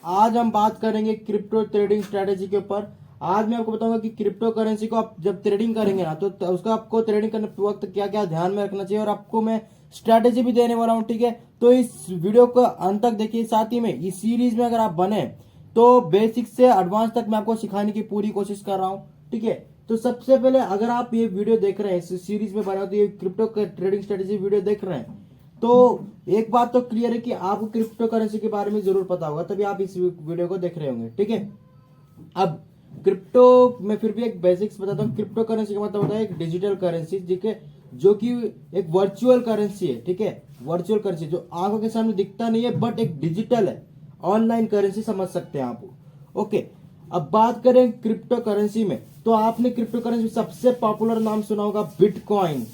आज हम बात करेंगे क्रिप्टो ट्रेडिंग स्ट्रेटेजी के ऊपर। आज मैं आपको बताऊंगा कि क्रिप्टो करेंसी को आप जब ट्रेडिंग करेंगे ना तो उसका आपको ट्रेडिंग करने वक्त क्या क्या ध्यान में रखना चाहिए, और आपको मैं स्ट्रेटेजी भी देने वाला हूं। ठीक है, तो इस वीडियो को अंत तक देखिए। साथ ही में इस सीरीज में अगर आप बने तो बेसिक से एडवांस तक मैं आपको सिखाने की पूरी कोशिश कर रहा हूं। ठीक है, तो सबसे पहले अगर आप ये वीडियो देख रहे हैं, इस सीरीज में बना हो तो ये क्रिप्टो ट्रेडिंग स्ट्रेटेजी वीडियो देख रहे हैं, तो एक बात तो क्लियर है कि आपको क्रिप्टो करेंसी के बारे में जरूर पता होगा, तभी आप इस वीडियो को देख रहे होंगे। ठीक है, अब क्रिप्टो में फिर भी एक बेसिक्स बताता हूँ। क्रिप्टो करेंसी का मतलब होता है एक डिजिटल करेंसी, ठीक है, जो कि एक वर्चुअल करेंसी है। ठीक है, वर्चुअल करेंसी जो आंखों के सामने दिखता नहीं है बट एक डिजिटल है, ऑनलाइन करेंसी समझ सकते हैं आप। ओके, अब बात करें क्रिप्टो करेंसी में, तो आपने क्रिप्टो करेंसी सबसे पॉपुलर नाम सुना होगा बिटकॉइन।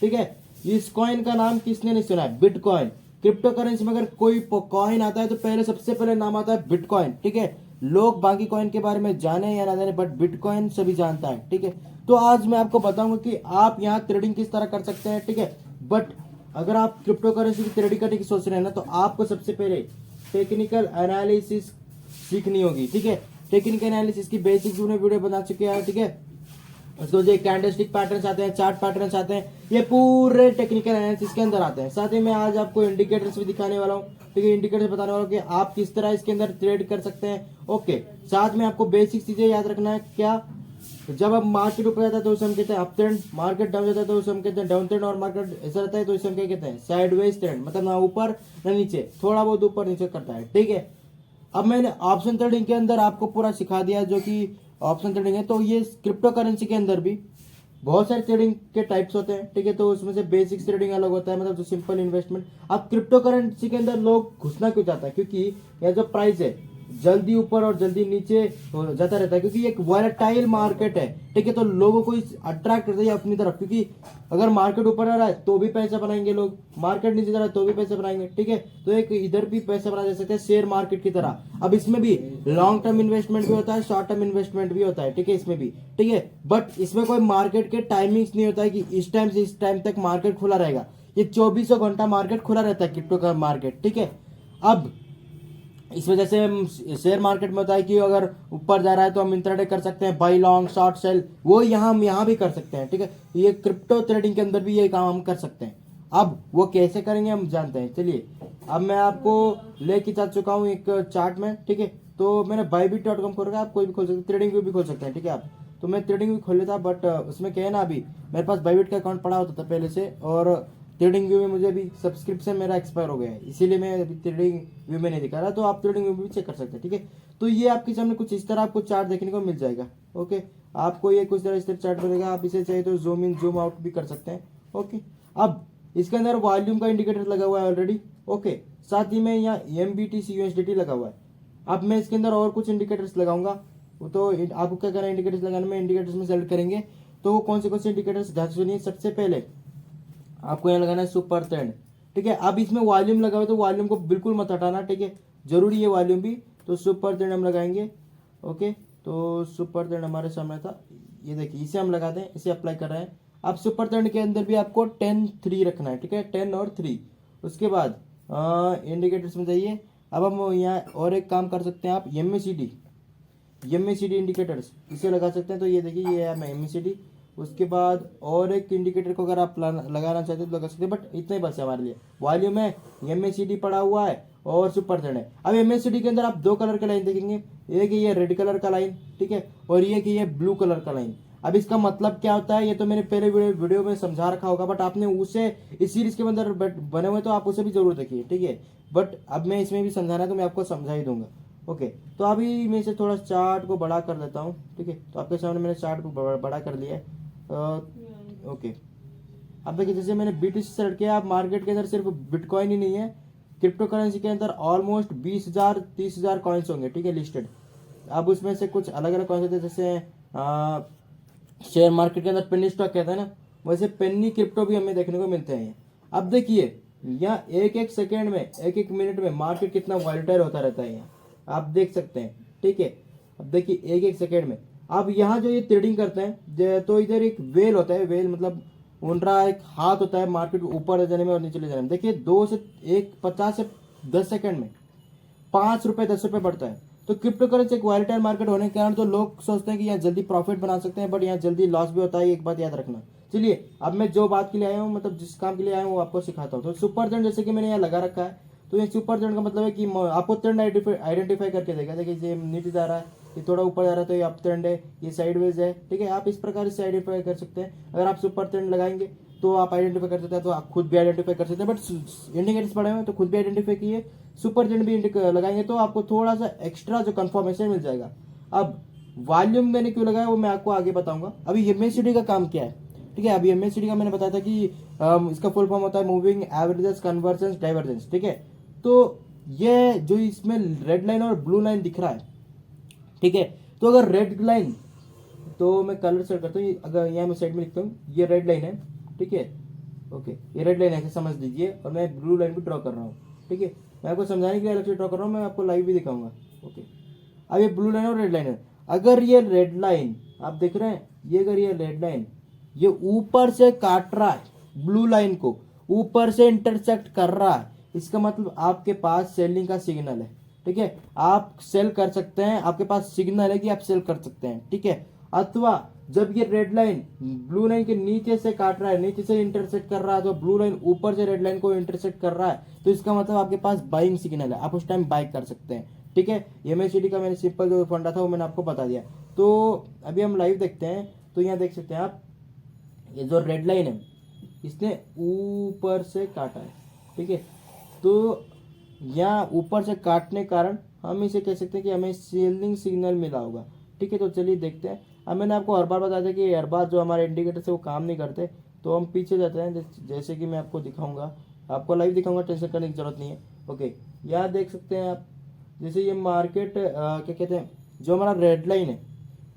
ठीक है, इस कॉइन का नाम किसने नहीं सुना है, बिटकॉइन। क्रिप्टो करेंसी में अगर कोई कॉइन आता है तो पहले सबसे पहले नाम आता है बिटकॉइन। ठीक है, लोग बाकी कॉइन के बारे में जाने या ना जाने बट बिटकॉइन सभी जानता है। ठीक है, तो आज मैं आपको बताऊंगा कि आप यहाँ ट्रेडिंग किस तरह कर सकते हैं। ठीक है, बट अगर आप क्रिप्टो करेंसी की ट्रेडिंग करने की सोच रहे हैं ना, तो आपको सबसे पहले टेक्निकल एनालिसिस सीखनी होगी। ठीक है, टेक्निकल एनालिसिस की बेसिक वीडियो बना चुके हैं। ठीक है, उसको जो कैंडलस्टिक पैटर्न्स आते हैं, चार्ट पैटर्न्स आते हैं, ये पूरे टेक्निकल एनालिसिस के अंदर आते हैं। साथ ही मैं आज आपको इंडिकेटर्स भी दिखाने वाला हूँ। ठीक है, इंडिकेटर्स बताने वाला हूँ कि आप किस तरह इसके अंदर ट्रेड कर सकते हैं। ओके, साथ में आपको बेसिक चीजें याद रखना है। क्या, जब अब मार्केट ऊपर जाता है तो उसे हम कहते हैं अप ट्रेंड, मार्केट डाउन जाता है तो उसे हम कहते हैं डाउन ट्रेंड, और मार्केट ऐसा रहता है तो इसे हम क्या कहते हैं, साइडवेज ट्रेंड, मतलब ना ऊपर ना नीचे, थोड़ा बहुत ऊपर नीचे करता है। ठीक है, अब मैंने ऑप्शन ट्रेडिंग के अंदर आपको पूरा सिखा दिया जो कि ऑप्शन ट्रेडिंग है। तो ये क्रिप्टो करेंसी के अंदर भी बहुत सारे ट्रेडिंग के टाइप्स होते हैं। ठीक है, तो उसमें से बेसिक ट्रेडिंग अलग होता है, मतलब जो सिंपल इन्वेस्टमेंट। अब क्रिप्टो करेंसी के अंदर लोग घुसना क्यों चाहता है, क्योंकि यह जो प्राइस है जल्दी ऊपर और जल्दी नीचे हो जाता रहता है, क्योंकि एक वॉलेटाइल मार्केट है। ठीक है, तो लोगों को अट्रैक्ट करता है अपनी तरफ, क्योंकि अगर मार्केट ऊपर आ रहा है तो भी पैसा बनाएंगे लोग, मार्केट नीचे जा रहा है तो भी पैसा बनाएंगे। ठीक है, तो एक इधर भी पैसा बनाया जा सकता है शेयर मार्केट की तरह। अब इसमें भी लॉन्ग टर्म इन्वेस्टमेंट भी होता है, शॉर्ट टर्म इन्वेस्टमेंट भी होता है। ठीक है, इसमें भी। ठीक है, बट इसमें कोई मार्केट के टाइमिंग्स नहीं होता है कि इस टाइम से इस टाइम तक मार्केट खुला रहेगा। ये 24 घंटा मार्केट खुला रहता है क्रिप्टो का मार्केट। ठीक है, अब इस वजह से शेयर मार्केट में होता है कि अगर ऊपर जा रहा है तो हम इंट्राडे कर सकते हैं, बाई लॉन्ग शॉर्ट सेल, वो यहाँ हम यहाँ भी कर सकते हैं। ठीक है, ये क्रिप्टो ट्रेडिंग के अंदर भी ये काम हम कर सकते हैं। अब वो कैसे करेंगे हम जानते हैं, चलिए। अब मैं आपको लेके जा चुका हूँ एक चार्ट में। ठीक है, तो मैंने bybit.com खोल रखा है, आप कोई भी खोल सकते हैं, ट्रेडिंग व्यू भी खोल सकते हैं। ठीक है, आप, तो मैं ट्रेडिंग व्यू खोल लेता, बट उसमें क्या है ना, अभी मेरे पास बाइबिट का अकाउंट पड़ा होता था पहले से, और ट्रेडिंग व्यू में मुझे अभी सब्सक्रिप्शन मेरा एक्सपायर हो गया है, इसीलिए मैं अभी ट्रेडिंग व्यू में नहीं दिखा रहा। तो आप ट्रेडिंग व्यू भी चेक कर सकते हैं। ठीक है, तो ये आपके सामने कुछ इस तरह आपको चार्ट देखने को मिल जाएगा। ओके, आपको ये कुछ तरह इस तरह चार्ट बनेगा, आप इसे चाहे तो जूम इन जूम आउट भी कर सकते हैं। ओके, अब इसके अंदर वॉल्यूम का इंडिकेटर लगा हुआ है ऑलरेडी। ओके, साथ ही में यहाँ MBTC USDT लगा हुआ है। अब मैं इसके अंदर और कुछ इंडिकेटर्स लगाऊंगा, तो आपको क्या करना है, इंडिकेटर्स लगाने में इंडिकेटर्स में सेलेक्ट करेंगे। तो कौन से इंडिकेटर्स ध्यान से सुनिए। सबसे पहले आपको यहाँ लगाना है सुपर ट्रेंड। ठीक है, अब इसमें वॉल्यूम लगा हुआ है तो वॉल्यूम को बिल्कुल मत हटाना। ठीक है, जरूरी है वॉल्यूम भी, तो सुपर ट्रेंड हम लगाएंगे। ओके, तो सुपर ट्रेंड हमारे सामने था, ये देखिए, इसे हम लगाते हैं, इसे अप्लाई कर रहे हैं। अब सुपर ट्रेंड के अंदर भी आपको 10-3 रखना है। ठीक है, 10 और 3। उसके बाद इंडिकेटर्स में जाइए। अब हम यहाँ और एक काम कर सकते हैं, आप MACD इंडिकेटर्स इसे लगा सकते हैं। तो ये देखिए, ये है MACD। उसके बाद और एक इंडिकेटर को अगर आप लगाना चाहते हैं तो लगा सकते हैं, बट इतना ही बस है हमारे लिए। वॉल्यूम है, MACD पड़ा हुआ है और सुपर ट्रेंड है। अब MACD के अंदर आप 2 कलर का लाइन देखेंगे, एक ये रेड कलर का लाइन, ठीक है, और ये ब्लू कलर का लाइन। अब इसका मतलब क्या होता है, ये तो मैंने पहले वीडियो में समझा रखा होगा, बट आपने उसे इस सीरीज के अंदर बने हुए तो आप उसे भी जरूर देखिए। ठीक है, बट अब मैं इसमें भी समझाना है तो मैं आपको समझा ही दूंगा। ओके, तो अभी मैं इसे थोड़ा चार्ट को बड़ा कर देता हूँ। ठीक है, तो आपके सामने मैंने चार्ट को बड़ा कर लिया है। ओके, अब देखिए, जैसे मैंने BTC सेलेक्ट किया, अब मार्केट के अंदर सिर्फ बिटकॉइन ही नहीं है, क्रिप्टो करेंसी के अंदर ऑलमोस्ट 20,000-30,000 कॉइन्स होंगे। ठीक है, लिस्टेड। अब उसमें से कुछ अलग अलग कॉइन्स होते हैं, जैसे शेयर मार्केट के अंदर पेनी स्टॉक कहते हैं ना, वैसे पेनी क्रिप्टो भी हमें देखने को मिलते हैं। अब देखिए, यहाँ एक एक सेकेंड में, एक एक मिनट में मार्केट कितना वॉलेटाइल होता रहता है, यहाँ आप देख सकते हैं। ठीक है, अब देखिए, एक एक सेकेंड में। अब यहाँ जो ये ट्रेडिंग करते हैं, तो इधर एक वेल होता है, वेल मतलब उनका एक हाथ होता है मार्केट ऊपर जाने में और नीचे ले जाने में। देखिए, 50 से 10 सेकेंड में ₹5 ₹10 बढ़ता है। तो क्रिप्टो करेंसी एक वॉलेटाइल मार्केट होने के कारण तो लोग सोचते हैं कि यहाँ जल्दी प्रॉफिट बना सकते हैं, बट यहाँ जल्दी लॉस भी होता है, एक बात याद रखना। चलिए अब मैं जो बात के लिए आया हूँ, मतलब जिस काम के लिए आया हूँ वो आपको सिखाता हूँ। तो सुपर ट्रेंड जैसे कि मैंने यहाँ लगा रखा है, तो ये सुपर ट्रेंड का मतलब है कि आपको ट्रेंड आइडेंटिफाई करके देगा। देखिए ये नीचे जा रहा है, ये थोड़ा ऊपर जा रहा है तो ये अप ट्रेंड है, ये साइडवेज है, ठीक है। आप इस प्रकार से आइडेंटिफाई कर सकते हैं। अगर आप सुपर ट्रेंड लगाएंगे तो आप आइडेंटिफाई कर सकते हैं, तो आप खुद भी आइडेंटिफाई कर सकते हैं। बट इंडिकेटर्स पड़े हुए हैं तो खुद भी आइडेंटिफाई किए, सुपर ट्रेंड भी लगाएंगे तो आपको थोड़ा सा एक्स्ट्रा जो कंफर्मेशन मिल जाएगा। अब वॉल्यूम मैंने क्यों लगाया वो मैं आपको आगे बताऊंगा। अभी एमएसीडी का काम क्या है, ठीक है। अभी एमएसीडी का मैंने बताया था कि इसका फुल फॉर्म होता है मूविंग एवरेजेस कन्वर्जेंस डाइवर्जेंस, ठीक है। तो ये जो इसमें रेड लाइन और ब्लू लाइन दिख रहा है, ठीक है। तो अगर रेड लाइन, तो मैं कलर सेट करता हूँ, अगर यहाँ मैं साइड में लिखता हूँ ये रेड लाइन है, ठीक है, ओके, ये रेड लाइन ऐसे समझ लीजिए, और मैं ब्लू लाइन भी ड्रॉ कर रहा हूँ, ठीक है। मैं आपको समझाने के लिए अलग से ड्रॉ कर रहा हूँ, मैं आपको लाइव भी दिखाऊंगा, ओके। अब ये ब्लू लाइन और रेड लाइन है। अगर ये रेड लाइन आप देख रहे हैं, ये अगर ये रेड लाइन ये ऊपर से काट रहा है, ब्लू लाइन को ऊपर से इंटरसेक्ट कर रहा है, इसका मतलब आपके पास सेलिंग का सिग्नल है, ठीक है। आप सेल कर सकते हैं, आपके पास सिग्नल है कि आप सेल कर सकते हैं, ठीक है। अथवा जब ये रेड लाइन ब्लू लाइन के नीचे से काट रहा है, नीचे से इंटरसेक्ट कर रहा है, तो ब्लू लाइन ऊपर से रेड लाइन को इंटरसेक्ट कर रहा है, तो इसका मतलब आपके पास बाइंग सिग्नल है, आप उस टाइम बाय कर सकते हैं, ठीक है। एमएसीडी का मैंने सिंपल जो फंडा था वो मैंने आपको बता दिया। तो अभी हम लाइव देखते हैं, तो यहाँ देख सकते हैं आप, ये जो रेड लाइन है इसने ऊपर से काटा है, ठीक है। तो यहाँ ऊपर से काटने के कारण हम इसे कह सकते हैं कि हमें सेलिंग सिग्नल मिला होगा, ठीक है। तो चलिए देखते हैं। अब मैंने आपको हर बार बताया था कि हर बार जो हमारे इंडिकेटर से वो काम नहीं करते, तो हम पीछे जाते हैं, जैसे कि मैं आपको दिखाऊंगा, आपको लाइव दिखाऊंगा, टेंशन करने की जरूरत नहीं है, ओके। यहाँ देख सकते हैं आप, जैसे ये मार्केट क्या कहते हैं, जो हमारा रेड लाइन है,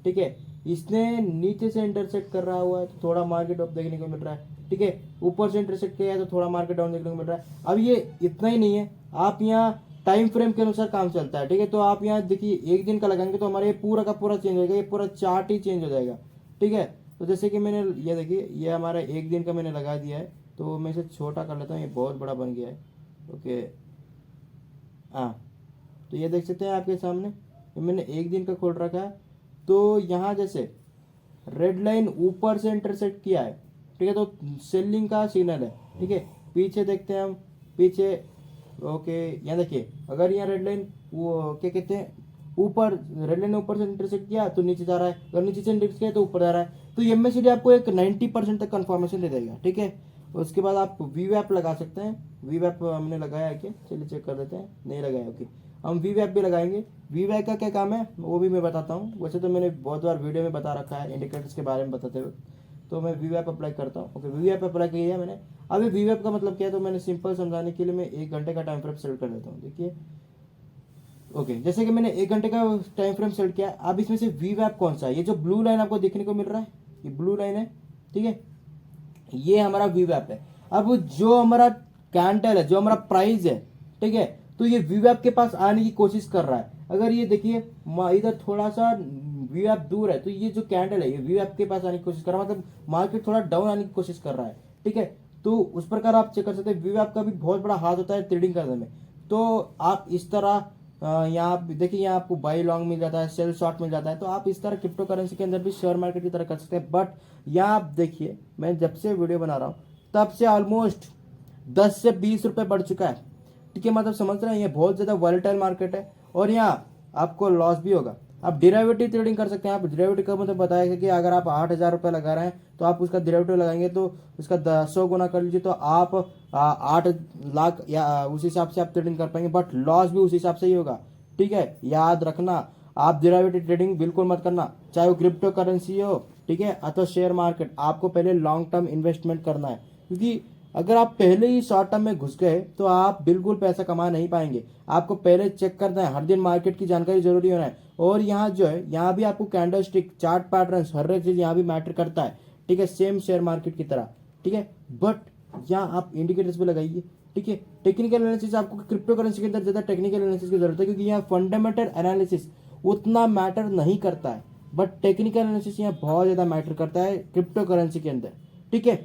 ठीक है, इसने नीचे से इंटरसेक्ट कर रहा हुआ है, तो थोड़ा मार्केट अप देखने को मिल रहा है, ठीक है। ऊपर से इंटरसेक्ट किया है तो थोड़ा मार्केट डाउन देखने को मिल रहा है। अब ये इतना ही नहीं है, आप यहाँ टाइम फ्रेम के अनुसार काम चलता है, ठीक है। तो आप यहाँ देखिए एक दिन का लगाएंगे तो हमारे ये पूरा का पूरा चेंज हो जाएगा, ये पूरा चार्ट ही चेंज हो जाएगा, ठीक है। तो जैसे कि मैंने ये देखिए, ये हमारा एक दिन का मैंने लगा दिया है, तो मैं इसे छोटा कर लेता हूँ, ये बहुत बड़ा बन गया है, ओके। हाँ, तो ये देख सकते हैं आपके सामने, ये मैंने एक दिन का खोल रखा है। तो यहाँ जैसे रेड लाइन ऊपर से इंटरसेक्ट किया है, ठीक है, तो सेलिंग का सिग्नल है, ठीक है। पीछे देखते हैं हम, पीछे, ओके, यहाँ देखिए, अगर यहाँ रेड लाइन वो क्या कहते हैं, ऊपर रेड लाइन ने ऊपर से इंटरसेक्ट किया तो नीचे जा रहा है, अगर नीचे से इंटरसेक्ट किया तो ऊपर जा रहा है। तो एमएसीडी आपको एक 90% तक कंफर्मेशन दे देगा, ठीक है। उसके बाद आप वीवैप लगा सकते हैं, वीवैप हमने लगाया है क्या, चलिए चेक कर देते हैं, नहीं लगाया, ओके। हम वीवैप भी लगाएंगे। वीवैप का क्या काम है वो भी मैं बताता हूँ, वैसे तो मैंने बहुत बार वीडियो में बता रखा है इंडिकेटर्स के बारे में बताते हुए, तो मैं वीवैप अप्लाई करता हूँ, ओके। वीवैप अप्लाई किया है मैंने। अभी वीवैप का मतलब क्या है, तो मैंने सिंपल समझाने के लिए मैं 1 घंटे का टाइम फ्रेम सेलेक्ट कर लेता हूँ, देखिए, ओके। जैसे कि मैंने 1 घंटे का टाइम फ्रेम सेलेक्ट किया। अब इसमें से वीवैप कौन सा है, ये जो ब्लू लाइन आपको देखने को मिल रहा है, ये ब्लू लाइन है, ठीक है, ये हमारा वीवैप है। अब जो हमारा कैंडल है, जो हमारा प्राइस है, ठीक है, तो ये वीवैप के पास आने की कोशिश कर रहा है। अगर ये देखिए इधर थोड़ा सा वीवैप दूर है, तो ये जो कैंडल है ये वीवैप के पास आने की कोशिश कर रहा है, मतलब मार्केट थोड़ा डाउन आने की कोशिश कर रहा है, ठीक है। तो उस प्रकार आप चेक कर सकते हैं, वीवैप का भी बहुत बड़ा हाथ होता है ट्रेडिंग करने में। तो आप इस तरह यहाँ देखिए, यहाँ आपको बाई लॉन्ग मिल जाता है, सेल शॉर्ट मिल जाता है, तो आप इस तरह क्रिप्टो करेंसी के अंदर भी शेयर मार्केट की तरह कर सकते हैं। बट यहाँ आप देखिए, मैं जब से वीडियो बना रहा हूँ तब से ऑलमोस्ट 10 से 20 रुपए बढ़ चुका है, ठीक है। मतलब समझ रहे हैं, ये बहुत ज़्यादा वॉलेटाइल मार्केट है, और यहाँ आपको लॉस भी होगा। आप डेरिवेटिव ट्रेडिंग कर सकते हैं। आप डेरिवेटिव का मतलब बताया कि अगर आप 8,000 रुपये लगा रहे हैं, तो आप उसका डेरिवेटिव लगाएंगे तो उसका 100 गुना कर लीजिए, तो आप 8 लाख या उस हिसाब से आप ट्रेडिंग कर पाएंगे, बट लॉस भी उस हिसाब से ही होगा, ठीक है। याद रखना, आप डेरिवेटिव ट्रेडिंग बिल्कुल मत करना, चाहे वो क्रिप्टो करेंसी हो, ठीक है, अथवा शेयर मार्केट। आपको पहले लॉन्ग टर्म इन्वेस्टमेंट करना है, क्योंकि अगर आप पहले ही शॉर्ट टर्म में घुस गए तो आप बिल्कुल पैसा कमा नहीं पाएंगे। आपको पहले चेक करना है, हर दिन मार्केट की जानकारी जरूरी होना है। और यहाँ जो है, यहाँ भी आपको कैंडल स्टिक, चार्ट पैटर्न्स, हर एक चीज यहाँ भी मैटर करता है, ठीक है, सेम शेयर मार्केट की तरह, ठीक है। बट यहाँ आप इंडिकेटर्स भी लगाइए, ठीक है। टेक्निकल एनालिसिस, आपको क्रिप्टो करेंसी के अंदर ज्यादा टेक्निकल एनालिसिस की जरूरत है, क्योंकि यहाँ फंडामेंटल एनालिसिस उतना मैटर नहीं करता है, बट टेक्निकल एनालिसिस यहाँ बहुत ज्यादा मैटर करता है क्रिप्टो करेंसी के अंदर, ठीक है।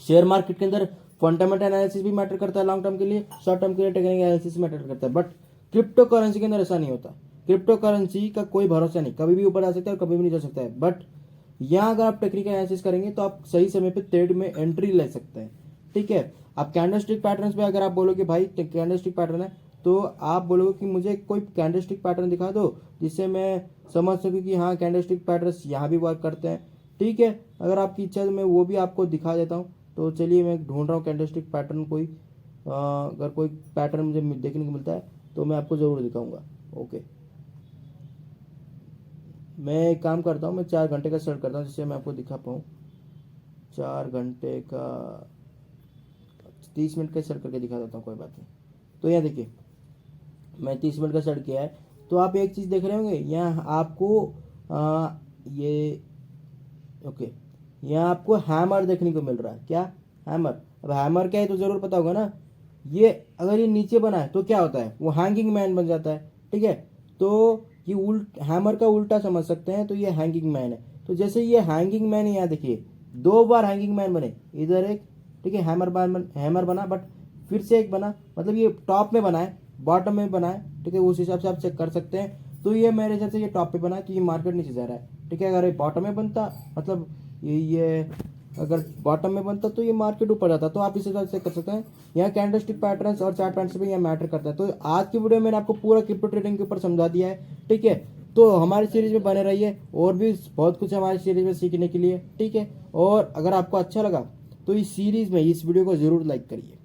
शेयर मार्केट के अंदर फंडामेंटल एनालिसिस भी मैटर करता है लॉन्ग टर्म के लिए, शॉर्ट टर्म के लिए टेक्निकल एनालिसिस मैटर करता है, बट क्रिप्टो करेंसी के अंदर ऐसा नहीं होता। क्रिप्टो करेंसी का कोई भरोसा नहीं, कभी भी ऊपर आ सकता है और कभी भी नहीं जा सकता है। बट यहाँ अगर आप टेक्निकल एनालिसिस करेंगे तो आप सही समय पे ट्रेड में एंट्री ले सकते हैं। ठीक है, आप कैंडलस्टिक पैटर्न्स पे अगर आप बोलोगे भाई कैंडलस्टिक पैटर्न है, तो आप बोलोगे कि मुझे कोई कैंडलस्टिक पैटर्न दिखा दो जिससे मैं समझ सकूं कि हाँ कैंडलस्टिक पैटर्न्स यहाँ भी वर्क करते हैं। ठीक है, अगर आपकी इच्छा है तो मैं वो भी आपको दिखा देता हूँ। तो चलिए मैं ढूंढ रहा हूँ कैंडलस्टिक पैटर्न कोई, अगर कोई पैटर्न मुझे देखने को मिलता है तो मैं आपको ज़रूर दिखाऊंगा। ओके, मैं एक काम करता हूँ, मैं 4 घंटे का सेट करता हूँ जिससे मैं आपको दिखा पाऊँ। 4 घंटे का 30 मिनट का सेट करके दिखा देता हूँ, कोई बात नहीं। तो यहाँ देखिए मैं 30 मिनट का सेट किया है। तो आप एक चीज़ देख रहे होंगे यहाँ आपको ये ओके, यहाँ आपको हैमर देखने को मिल रहा है। क्या हैमर? अब हैमर क्या है तो ज़रूर पता होगा ना। ये अगर ये नीचे बना है तो क्या होता है, वो हैंगिंग मैन बन जाता है। ठीक है, तो ये हैमर का उल्टा समझ सकते हैं, तो ये हैंगिंग मैन है। तो जैसे ये हैंगिंग मैन, यहाँ देखिए 2 बार हैंगिंग मैन बने, इधर एक, ठीक है, हैमर बना, बट फिर से एक बना, मतलब ये टॉप में बना है, बॉटम में बना है। ठीक है, उस हिसाब से आप चेक कर सकते हैं। तो ये मेरे हिसाब से ये टॉप पे बना क्योंकि मार्केट नीचे जा रहा है। ठीक है, अगर ये बॉटम में बनता, मतलब ये अगर बॉटम में बनता तो ये मार्केट ऊपर जाता। तो आप इस हिसाब से कर सकते हैं। यहाँ कैंडलस्टिक पैटर्न्स और चार्ट पैटर्न्स पे यहाँ मैटर करता है। तो आज की वीडियो में मैंने आपको पूरा क्रिप्टो ट्रेडिंग के ऊपर समझा दिया है। ठीक है, तो हमारी सीरीज में बने रहिए, और भी बहुत कुछ है हमारी सीरीज में सीखने के लिए। ठीक है, और अगर आपको अच्छा लगा तो इस सीरीज में इस वीडियो को जरूर लाइक करिए।